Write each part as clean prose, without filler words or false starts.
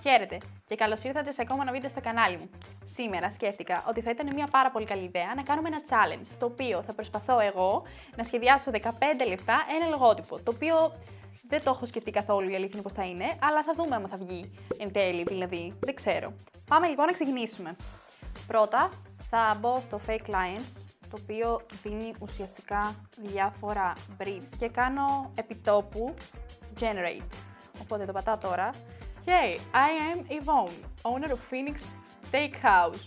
Χαίρετε και καλώς ήρθατε σε ακόμα ένα βίντεο στο κανάλι μου. Σήμερα σκέφτηκα ότι θα ήταν μια πάρα πολύ καλή ιδέα να κάνουμε ένα challenge, στο οποίο θα προσπαθώ εγώ να σχεδιάσω 15 λεπτά ένα λογότυπο, το οποίο δεν το έχω σκεφτεί καθόλου, η αλήθεια είναι πως θα είναι, αλλά θα δούμε άμα θα βγει εν τέλει, δηλαδή, δεν ξέρω. Πάμε λοιπόν να ξεκινήσουμε. Πρώτα θα μπω στο Fake Clients, το οποίο δίνει ουσιαστικά διάφορα briefs και κάνω επιτόπου generate. Οπότε το πατάω τώρα. Hey, I am Yvonne, owner of Phoenix Steakhouse.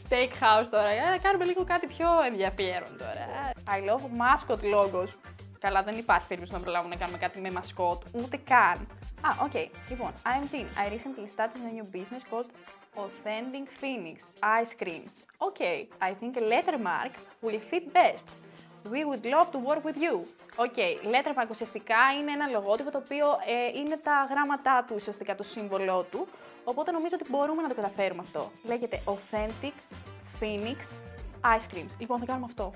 Steakhouse τώρα, κάνουμε λίγο κάτι πιο ενδιαφέρον τώρα. I love mascot logos. Καλά, δεν υπάρχει περίπτωση να προλάβουμε να κάνουμε κάτι με μασκότ, ούτε καν. Okay. Λοιπόν, I'm Jean. I recently started a new business called Authentic Phoenix Ice Creams. Okay, I think a lettermark will fit best. We would love to work with you. Lettermark ουσιαστικά είναι ένα λογότυπο το οποίο είναι τα γράμματά του, ουσιαστικά το σύμβολό του. Οπότε νομίζω ότι μπορούμε να το καταφέρουμε αυτό. Λέγεται Authentic Phoenix Ice Creams. Λοιπόν, θα κάνουμε αυτό.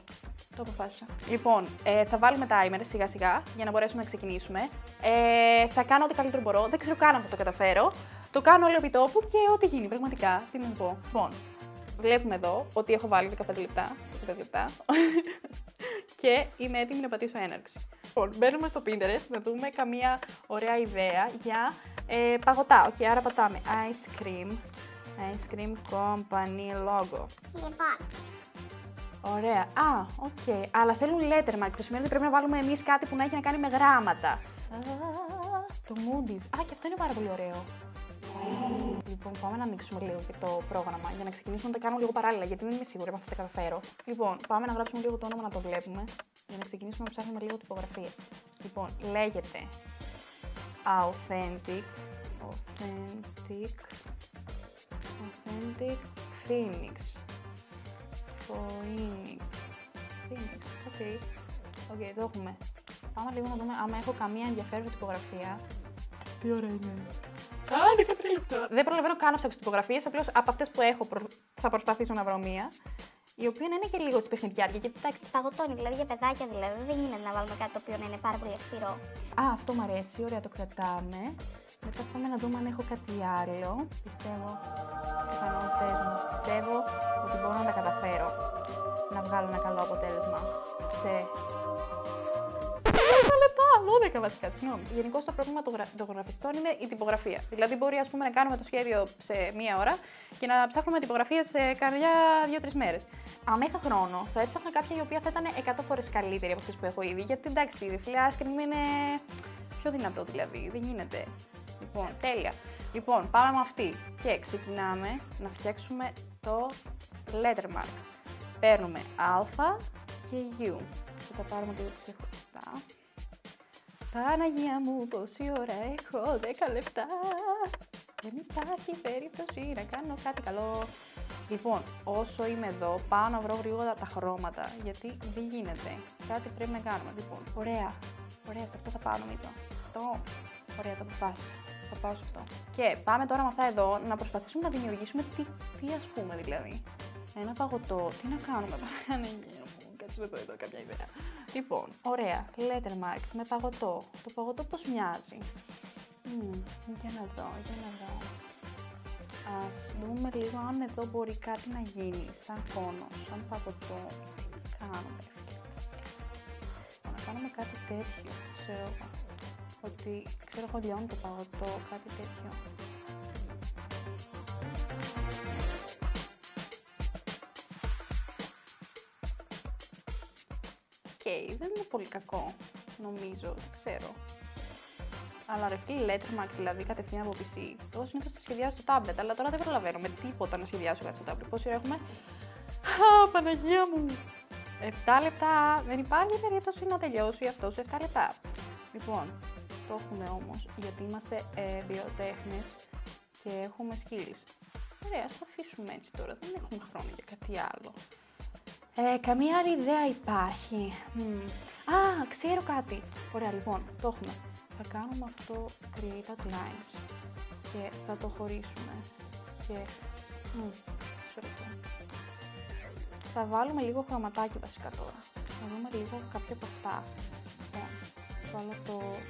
Το αποφάσισα. Λοιπόν, θα βάλουμε timer σιγά σιγά για να μπορέσουμε να ξεκινήσουμε. Θα κάνω ό,τι καλύτερο μπορώ. Δεν ξέρω καν αν θα το καταφέρω. Το κάνω όλο επί τόπου και ό,τι γίνει. Πραγματικά, τι να πω. Λοιπόν, βλέπουμε εδώ ότι έχω βάλει 15 λεπτά. 15 λεπτά. Και είμαι έτοιμη να πατήσω έναρξη. Λοιπόν, μπαίνουμε στο Pinterest να δούμε καμία ωραία ιδέα για παγωτά. Άρα πατάμε Ice Cream Company logo. Λοιπόν. Ωραία. Αλλά θέλουν lettermark, που σημαίνει ότι πρέπει να βάλουμε εμείς κάτι που να έχει να κάνει με γράμματα. Το Moody's. Και αυτό είναι πάρα πολύ ωραίο. Λοιπόν, πάμε να ανοίξουμε λίγο και το πρόγραμμα για να ξεκινήσουμε να τα κάνουμε λίγο παράλληλα, γιατί δεν είμαι σίγουρη αν θα τα καταφέρω. Λοιπόν, πάμε να γράψουμε λίγο το όνομα να το βλέπουμε, για να ξεκινήσουμε να ψάχνουμε λίγο τυπογραφίες. Λοιπόν, λέγεται Authentic Phoenix. Οκ, το έχουμε. Πάμε λίγο να δούμε άμα έχω καμία ενδιαφέρουσα τυπογραφία. Τι ωραία είναι. 13 λεπτά. Δεν προλαβαίνω καν να ψάξω τυπογραφίες, απλώς από αυτές που έχω θα προσπαθήσω να βρω μία. Η οποία να είναι και λίγο της παιχνιδιάρκεια. Και εντάξει. Παγωτώνει, δηλαδή για παιδάκια δηλαδή. Δεν γίνεται να βάλουμε κάτι το οποίο να είναι πάρα πολύ αυστηρό. Αυτό μου αρέσει, ωραία, το κρατάμε. Μετά πάμε να δούμε αν έχω κάτι άλλο. Πιστεύω στις ικανότητες μου. Πιστεύω ότι μπορώ να τα καταφέρω. Να βγάλω ένα καλό αποτέλεσμα σε 10 λεπτά, 12 βασικά, συγγνώμη. Γενικώς το πρόβλημα των γραφιστών είναι η τυπογραφία. Δηλαδή, μπορεί να κάνουμε το σχέδιο σε μία ώρα και να ψάχνουμε τυπογραφία σε καμιά 2-3 μέρες. Αν είχα χρόνο, θα έψαχνα κάποια η οποία θα ήταν 100 φορές καλύτερη από αυτές που έχω ήδη. Γιατί εντάξει, η ice cream είναι πιο δυνατό δηλαδή. Δεν γίνεται. Λοιπόν, τέλεια. Λοιπόν, πάμε με αυτή και ξεκινάμε να φτιάξουμε το lettermark. Παίρνουμε α και u. Θα τα πάρουμε λίγο ξεχωριστά. Παναγία μου, πόση ώρα έχω, 10 λεπτά. Δεν υπάρχει περίπτωση να κάνω κάτι καλό. Λοιπόν, όσο είμαι εδώ, πάω να βρω γρήγορα τα χρώματα, γιατί δεν γίνεται. Κάτι πρέπει να κάνουμε. Λοιπόν, ωραία, σε αυτό θα πάω νομίζω. Αυτό, ωραία, το αποφάσισα. Θα πάω σε αυτό. Και πάμε τώρα με αυτά εδώ να προσπαθήσουμε να δημιουργήσουμε τι ας πούμε δηλαδή. Ένα παγωτό, τι να κάνουμε, Παναγία μου, κάτσε να δω κάποια ιδέα. Λοιπόν, ωραία, lettermark με παγωτό. Το παγωτό πώς μοιάζει. Για να δω. Ας δούμε λίγο αν εδώ μπορεί κάτι να γίνει, σαν κόνο, σαν παγωτό. Τι να κάνουμε, να κάνουμε κάτι τέτοιο, ξέρω εγώ λιώνει το παγωτό, κάτι τέτοιο. Δεν είναι πολύ κακό, νομίζω, δεν ξέρω. Αλλά ρε φίλοι, lettermark δηλαδή κατευθείαν από PC. Εγώ συνήθως τα σχεδιάζω στο tablet, αλλά τώρα δεν προλαβαίνω με τίποτα να σχεδιάσω κάτι στο tablet. Πόση ώρα έχουμε? Παναγία μου! 7 λεπτά! Δεν υπάρχει περίπτωση να τελειώσει αυτό σε 7 λεπτά. Λοιπόν, το έχουμε όμως, γιατί είμαστε βιοτέχνες και έχουμε skills. Ωραία, ας το αφήσουμε έτσι τώρα, δεν έχουμε χρόνο για κάτι άλλο. Καμία άλλη ιδέα υπάρχει. Ξέρω κάτι. Ωραία, λοιπόν, το έχουμε. Θα κάνουμε αυτό create outlines και θα το χωρίσουμε. Και μισό λεπτό. Θα βάλουμε λίγο χρωματάκι βασικά τώρα. Θα δούμε λίγο κάποια από αυτά. Λοιπόν,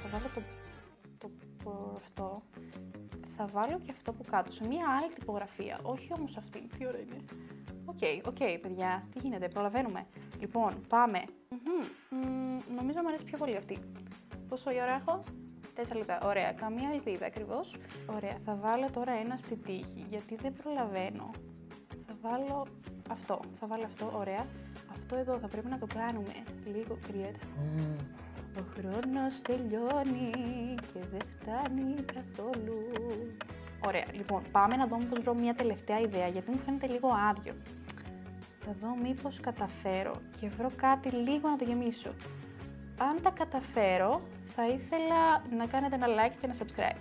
θα βάλω αυτό. θα βάλω και αυτό που κάτω, σε μία άλλη τυπογραφία, όχι όμως αυτή. Τι ώρα είναι. Οκ, παιδιά, τι γίνεται, προλαβαίνουμε. Λοιπόν, πάμε. Νομίζω μου αρέσει πιο πολύ αυτή. Πόσο ώρα έχω? 4 λεπτά. Ωραία, καμία ελπίδα ακριβώς. Ωραία, θα βάλω τώρα ένα στην τύχη, γιατί δεν προλαβαίνω. Θα βάλω αυτό, ωραία. Αυτό εδώ θα πρέπει να το κάνουμε λίγο create. Ο χρόνος τελειώνει και δεν φτάνει καθόλου. Ωραία, λοιπόν, πάμε να δούμε πως βρω μια τελευταία ιδέα, γιατί μου φαίνεται λίγο άδειο. Θα δω μήπως καταφέρω και βρω κάτι λίγο να το γεμίσω. Αν τα καταφέρω, θα ήθελα να κάνετε ένα like και ένα subscribe.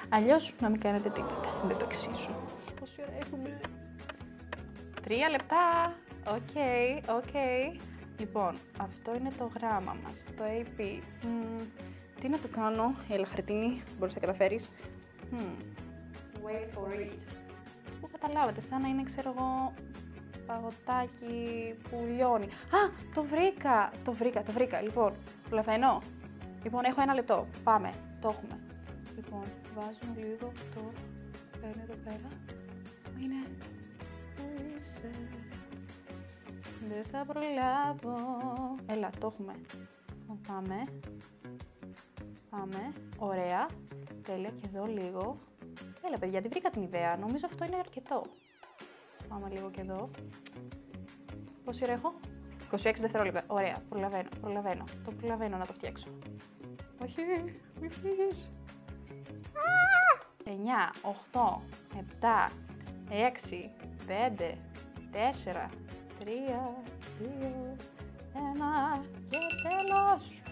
Αλλιώς να μην κάνετε τίποτα, δεν το αξίζω. Πόση ώρα έχουμε? 3 λεπτά. Οκ. Λοιπόν, αυτό είναι το γράμμα μας, το AP. Τι να το κάνω? Έλα, Χαριτίνη, μπορείς να καταφέρεις. Wait for it. Που καταλάβετε, σαν να είναι, ξέρω εγώ, παγωτάκι που λιώνει. Α, το βρήκα. Λοιπόν, προλαβαίνω. Λοιπόν, έχω 1 λεπτό. Πάμε, το έχουμε. Λοιπόν, βάζουμε λίγο το παίρνω εδώ πέρα. Πού είναι? Πού είσαι? Δεν θα προλάβω. Έλα, το έχουμε. Πάμε. Ωραία. Τέλεια, και εδώ λίγο. Έλα, παιδιά, τι βρήκα την ιδέα. Νομίζω αυτό είναι αρκετό. Πάμε λίγο και εδώ. Πόση ώρα έχω? 26 δευτερόλεπτα. Ωραία, προλαβαίνω. Το προλαβαίνω να το φτιάξω. Όχι, μη φύγεις. 9, 8, 7, 6, 5, 4, 3, 2, 1 και τέλος.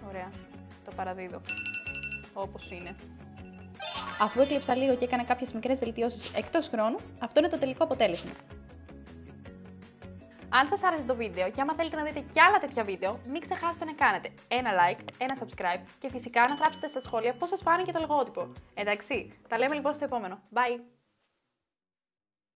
Ωραία, το παραδίδω όπως είναι. Αφού έκλεψα λίγο και έκανα κάποιες μικρές βελτιώσεις εκτός χρόνου, αυτό είναι το τελικό αποτέλεσμα. Αν σας άρεσε το βίντεο και άμα θέλετε να δείτε κι άλλα τέτοια βίντεο, μην ξεχάσετε να κάνετε ένα like, ένα subscribe και φυσικά να γράψετε στα σχόλια πώς σας φάνηκε το λογότυπο. Εντάξει, τα λέμε λοιπόν στο επόμενο. Bye!